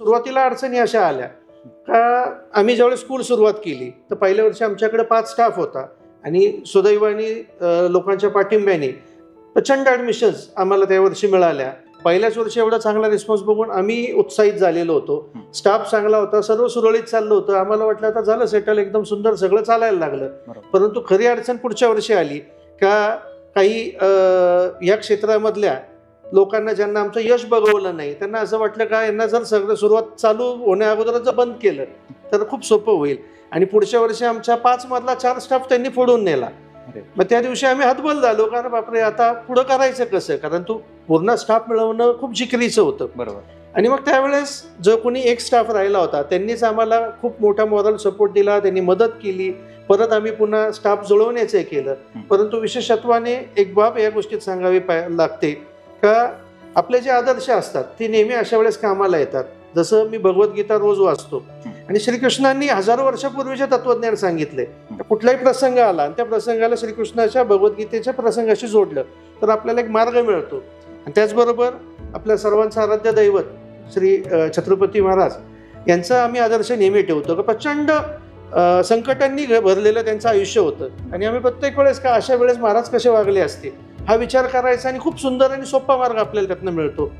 सुरुवातीला अडचणी अशा आल्या का आम्ही ज्यावेळेस स्कूल सुरुवात केली तर पहिल्या वर्षी आमच्याकडे 5 स्टाफ होता आणि सुदैवाने लोकांच्या पाठिंब्याने प्रचंड ॲडमिशन्स आम्हाला त्या वर्षी मिळाल्या. पहिल्याच वर्षी एवढा चांगला रिस्पॉन्स बघून आम्ही उत्साहित झालेलो होतो. स्टाफ चांगला होता, सर्व सुरळीत चाललं होतं. आम्हाला वाटलं आता झालं सेटल, एकदम सुंदर सगळं चालायला लागलं. परंतु खरी अडचण पुढच्या वर्षी आली का काही या क्षेत्रामधल्या लोकांना ज्यांना आमचं यश बघवलं नाही त्यांना असं वाटलं का यांना जर सगळं सुरुवात चालू होण्या अगोदर जर बंद केलं तर खूप सोपं होईल. आणि पुढच्या वर्षी आमच्या 5 मधला 4 स्टाफ त्यांनी फोडून नेला. मग त्या दिवशी आम्ही हतबल झालो, कारण बापरे आता पुढं करायचं कसं, कारण तू पूर्ण स्टाफ मिळवणं खूप जिकिरीचं होतं. बरोबर. आणि मग त्यावेळेस जो कोणी एक स्टाफ राहिला होता त्यांनीच आम्हाला खूप मोठा मॉरल सपोर्ट दिला, त्यांनी मदत केली. परत आम्ही पुन्हा स्टाफ जुळवण्याचं केलं. परंतु विशेषत्वाने एक बाब या गोष्टीत सांगावी लागते का आपले जे आदर्श असतात ते नेहमी अशा वेळेस कामाला येतात. जसं मी भगवद्गीता रोज वाचतो आणि श्रीकृष्णांनी हजारो वर्षापूर्वीचे तत्वज्ञान सांगितले. कुठलाही प्रसंग आला आणि त्या प्रसंगाला श्रीकृष्णाच्या भगवद्गीतेच्या प्रसंगाशी जोडलं तर आपल्याला एक मार्ग मिळतो. आणि त्याचबरोबर आपल्या सर्वांचं आराध्य दैवत श्री छत्रपती महाराज यांचा आम्ही आदर्श नेहमी ठेवतो का प्रचंड संकटांनी भरलेलं त्यांचं आयुष्य होतं आणि आम्ही प्रत्येक वेळेस का अशा वेळेस महाराज कसे वागले असते हा विचार करायचा आणि खूप सुंदर आणि सोपा मार्ग आपल्याला त्यातनं मिळतो.